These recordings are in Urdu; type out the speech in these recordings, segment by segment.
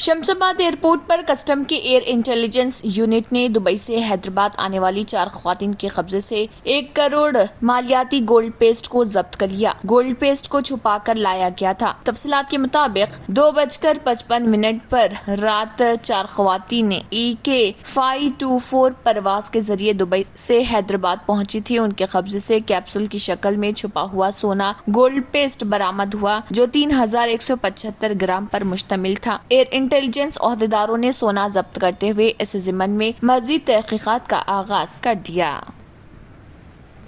شمس آباد ایئرپورٹ پر کسٹم کے ایئر انٹیلیجنس یونٹ نے دبئی سے حیدرآباد آنے والی 4 خواتین کے قبضے سے 1 کروڑ مالیاتی گولڈ پیسٹ کو ضبط کر لیا۔ گولڈ پیسٹ کو چھپا کر لایا گیا تھا۔ تفصیلات کے مطابق 2:55 پر رات 4 خواتین EK524 پرواز کے ذریعے دبئی سے حیدرآباد پہنچی تھی۔ ان کے قبضے سے کیپسول کی شکل میں چھپا ہوا سونا گولڈ پیسٹ برآمد ہوا جو 3175 گرام پر مشتمل تھا۔ ایئر انٹیلیجنس عہدیداروں نے سونا ضبط کرتے ہوئے اس ضمن میں مزید تحقیقات کا آغاز کر دیا۔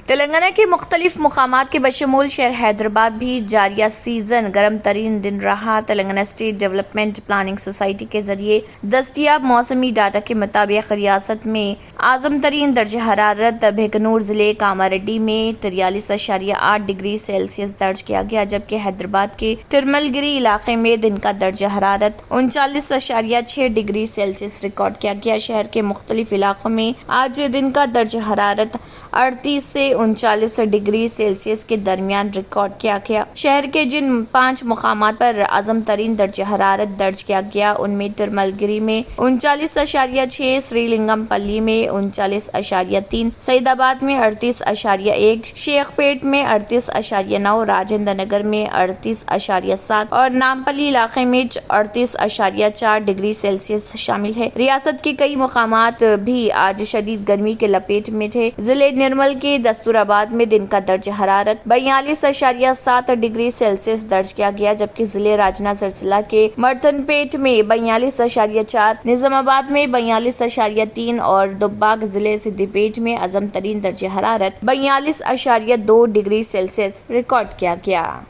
تلنگانہ کے مختلف مقامات کے بشمول شہر حیدرآباد بھی جاریہ سیزن گرم ترین دن رہا۔ Telangana state development planning society کے ذریعے دستیاب موسمی ڈاٹا کے مطابق ریاست میں اعظم ترین درجہ حرارت بھیکنور ضلع کاماریڈی میں 43.8 ڈگری سیلسیس درج کیا گیا، جبکہ حیدرآباد کے ترمل گری علاقے میں دن کا درجہ حرارت 39.6 ڈگری سیلسیس ریکارڈ کیا گیا۔ شہر کے مختلف علاقوں میں آج دن کا درجہ حرارت 38 سے 39 ڈگری سیلسیس کے درمیان ریکارڈ کیا گیا۔ شہر کے جن 5 مقامات پر اعظم ترین درجہ حرارت درج کیا گیا ان میں ترمل گری میں 39.6، سری لنگم پلی میں 39.3، سعید آباد میں 38.1، شیخ پیٹ میں 38.9، راجندر نگر میں 38.7 اور نامپلی علاقے میں 38.4 ڈگری سیلسیس شامل ہے۔ ریاست کے کئی مقامات بھی آج شدید گرمی کے لپیٹ میں تھے۔ ضلع نرمل کے دستور آباد میں دن کا درجہ حرارت 42.7 ڈگری سیلسیس درج کیا گیا، جبکہ ضلع راجنا سرسلہ کے مرتن پیٹ میں 42.4، نظام آباد میں 42.3 اور دباگ ضلع سدھی پیٹ میں اعظم ترین درجہ حرارت 42.2 ڈگری سیلسیس ریکارڈ کیا گیا۔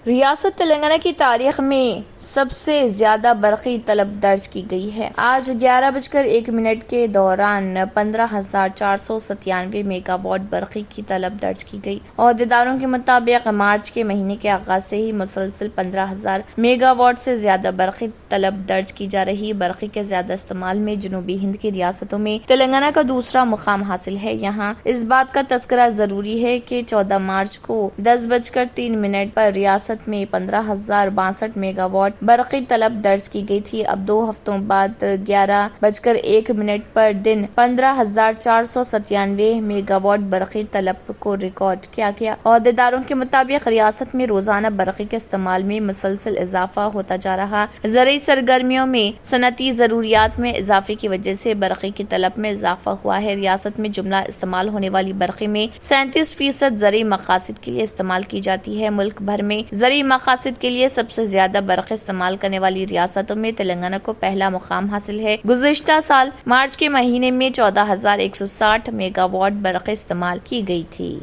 ریاست تلنگانہ کی تاریخ میں سب سے زیادہ برقی طلب درج کی گئی ہے۔ آج 11:01 کے دوران 15,497 میگا واٹ برقی کی طلب درج کی گئی۔ عہدیداروں کے مطابق مارچ کے مہینے کے آغاز سے ہی مسلسل 15,000 میگا واٹ سے زیادہ برقی طلب درج کی جا رہی۔ برقی کے زیادہ استعمال میں جنوبی ہند کی ریاستوں میں تلنگانہ کا دوسرا مقام حاصل ہے۔ یہاں اس بات کا تذکرہ ضروری ہے کہ 14 مارچ کو 10:03 پر ریاست میں 15,062 میگا واٹ برقی طلب درج کی گئی تھی۔ اب 2 ہفتوں بعد 11:01 پر دن 15,497 میگا واٹ برقی طلب کو ریکارڈ کیا گیا۔ عہدیداروں کے مطابق ریاست میں روزانہ برقی کے استعمال میں مسلسل اضافہ ہوتا جا رہا۔ زرعی سرگرمیوں میں صنعتی ضروریات میں اضافے کی وجہ سے برقی کی طلب میں اضافہ ہوا ہے۔ ریاست میں جملہ استعمال ہونے والی برقی میں 37% زرعی مقاصد کے لیے استعمال کی جاتی ہے۔ ملک بھر میں زرعی مقاصد کے لیے سب سے زیادہ برقی استعمال کرنے والی ریاستوں میں تلنگانہ کو پہلا مقام حاصل ہے۔ گزشتہ سال مارچ کے مہینے میں 14,160 میگا واٹ برقی استعمال کی گئی تھی۔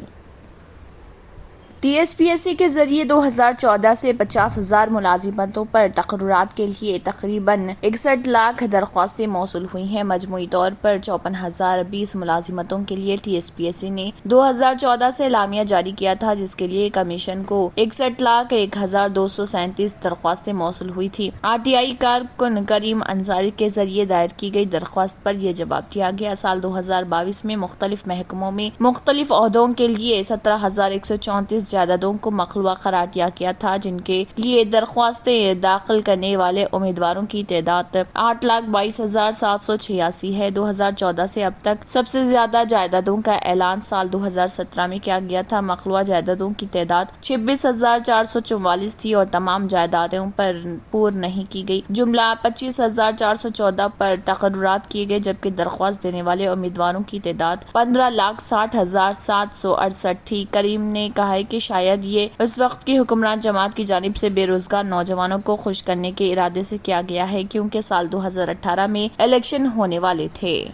TSPSC کے ذریعے 2014 سے 50,000 ملازمتوں پر تقررات کے لیے تقریباً 61 لاکھ درخواستیں موصول ہوئی ہیں۔ مجموعی طور پر 54,020 ملازمتوں کے لیے TSPSC نے 2014 سے اعلامیہ جاری کیا تھا، جس کے لیے کمیشن کو 61,01,237 درخواستیں موصول ہوئی تھی۔ RTI کارکن کریم انصاری کے ذریعے دائر کی گئی درخواست پر یہ جواب دیا گیا۔ سال 2022 میں مختلف محکموں میں مختلف عہدوں کے لیے 17,134 جائیدادوں کو مخلوع قرار دیا گیا تھا، جن کے لیے درخواستیں داخل کرنے والے امیدواروں کی تعداد 8,22,786 ہے۔ 2014 سے اب تک سب سے زیادہ جائیدادوں کا اعلان سال 2017 میں کیا گیا تھا۔ مخلوع جائیدادوں کی تعداد 26,444 تھی اور تمام جائیدادوں پر پور نہیں کی گئی۔ جملہ 25,414 پر تقررات کیے گئے، جبکہ درخواست دینے والے امیدواروں کی تعداد 15,60,768 تھی۔ کریم نے کہا ہے کہ شاید یہ اس وقت کی حکمران جماعت کی جانب سے بے روزگار نوجوانوں کو خوش کرنے کے ارادے سے کیا گیا ہے، کیونکہ سال 2018 میں الیکشن ہونے والے تھے۔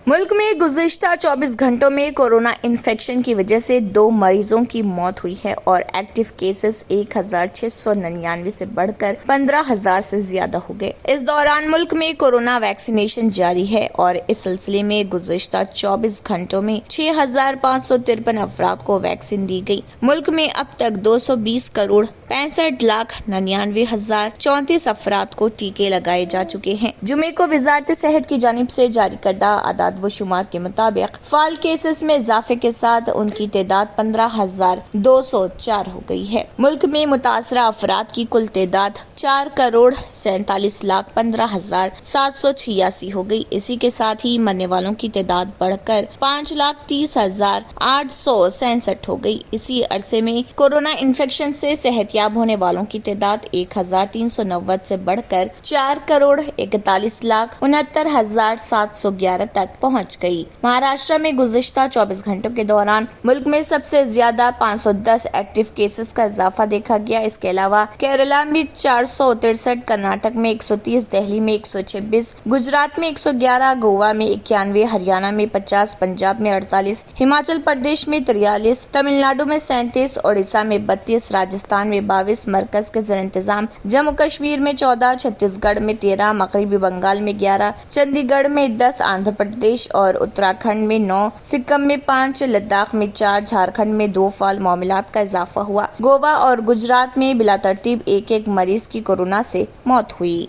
ملک میں گزشتہ 24 گھنٹوں میں کورونا انفیکشن کی وجہ سے 2 مریضوں کی موت ہوئی ہے اور ایکٹیو کیسز 1,699 سے بڑھ کر 15,000 سے زیادہ ہو گئے۔ اس دوران ملک میں کورونا ویکسینیشن جاری ہے اور اس سلسلے میں گزشتہ 24 گھنٹوں میں 6,553 افراد کو ویکسین دی گئی۔ ملک میں اب تک 220,65,99,034 افراد کو ٹیکے لگائے جا چکے ہیں۔ جمعے کو وزارت صحت کی جانب سے جاری کردہ اعداد اعداد و شمار کے مطابق فعال کیسز میں اضافے کے ساتھ ان کی تعداد 15,204 ہو گئی ہے۔ ملک میں متاثرہ افراد کی کل تعداد 4,47,15,786 ہو گئی۔ اسی کے ساتھ ہی مرنے والوں کی تعداد بڑھ کر 5,30,866 ہو گئی۔ اسی عرصے میں کورونا انفیکشن سے صحت یاب ہونے والوں کی تعداد 1,390 سے بڑھ کر 4,41,69,711 تک پہنچ گئی۔ مہاراشٹر میں گزشتہ 24 گھنٹوں کے دوران ملک میں سب سے زیادہ 510 ایکٹیو کیسز کا اضافہ دیکھا گیا۔ اس کے علاوہ کیرالہ میں 463، کرناٹک میں 130، دہلی میں 126، گجرات میں 111، گوا میں 91، ہریانہ میں 50، پنجاب میں 48، ہماچل پردیش میں 43، تمل ناڈو میں 37، اڑیسہ میں 32، راجستھان میں 22، مرکز کے زیر انتظام جموں کشمیر میں 14، چھتیس گڑھ میں 13، مغربی بنگال میں 11، چندی گڑھ میں 10، آندھرا پردیش اور اتراکھنڈ میں 9، سکم میں 5، لداخ میں 4، جھارکھنڈ میں 2 فعال معاملات کا اضافہ ہوا۔ گوا اور گجرات میں بلا ترتیب ایک مریض کی کورونا سے موت ہوئی۔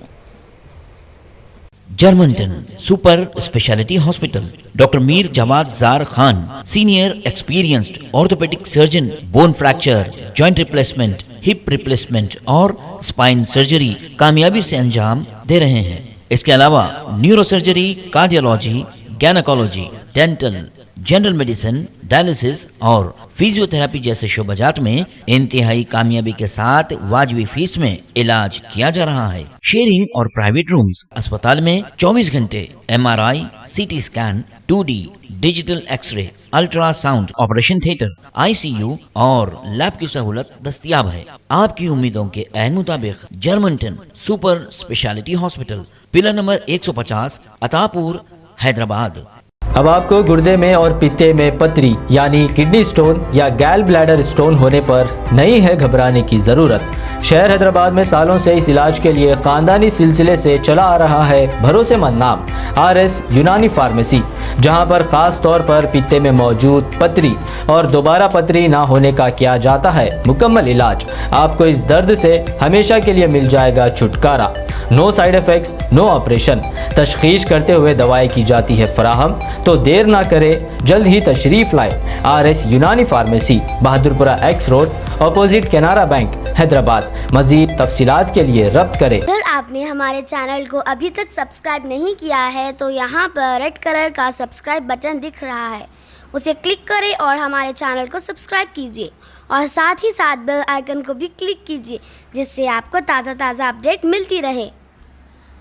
Germanten super speciality hospital, doctor Mir Jawad Zar Khan, senior experienced orthopaedic surgeon, bone fracture, joint replacement, hip replacement اور اسپائن سرجری کامیابی سے انجام دے رہے ہیں۔ اس کے علاوہ neuro surgery, cardiology, gynaecology, dental, general medicine, dialysis اور فزیو تھراپی جیسے شعبہ جات میں انتہائی کامیابی کے ساتھ واجبی فیس میں علاج کیا جا رہا ہے۔ شیئرنگ اور پرائیویٹ رومز، اسپتال میں 24 گھنٹے MRI، CT scan, 2D digital X ray, ultra sound, operation theatre, ICU اور لیب کی سہولت دستیاب ہے۔ آپ کی امیدوں کے عین مطابق Germanten super speciality hospital, pillar number 150، Attapur, Hyderabad. اب آپ کو گردے میں اور پتے میں پتری یعنی کڈنی سٹون یا گیل بلیڈر سٹون ہونے پر نہیں ہے گھبرانے کی ضرورت۔ شہر حیدرآباد میں سالوں سے اس علاج کے لیے خاندانی سلسلے سے چلا آ رہا ہے بھروسے مند نام RS یونانی فارمیسی، جہاں پر خاص طور پر پتے میں موجود پتری اور دوبارہ پتری نہ ہونے کا کیا جاتا ہے مکمل علاج۔ آپ کو اس درد سے ہمیشہ کے لیے مل جائے گا چھٹکارا۔ نو سائیڈ ایفیکٹس، نو آپریشن، تشخیص کرتے ہوئے دوائی کی جاتی ہے فراہم۔ تو دیر نہ کرے، جلد ہی تشریف لائے۔ RS یونانی pharmacy, Bahadurpura X road, opposite Canara bank, Hyderabad. مزید تفصیلات کے لیے ربط کریں۔ اگر آپ نے ہمارے چینل کو ابھی تک سبسکرائب نہیں کیا ہے تو یہاں پر ریڈ کلر کا سبسکرائب بٹن دکھ رہا ہے، اسے کلک کریں اور ہمارے چینل کو سبسکرائب کیجیے، اور ساتھ ہی ساتھ بیل آئیکن کو بھی کلک کیجیے، جس سے آپ کو تازہ اپڈیٹ ملتی رہے۔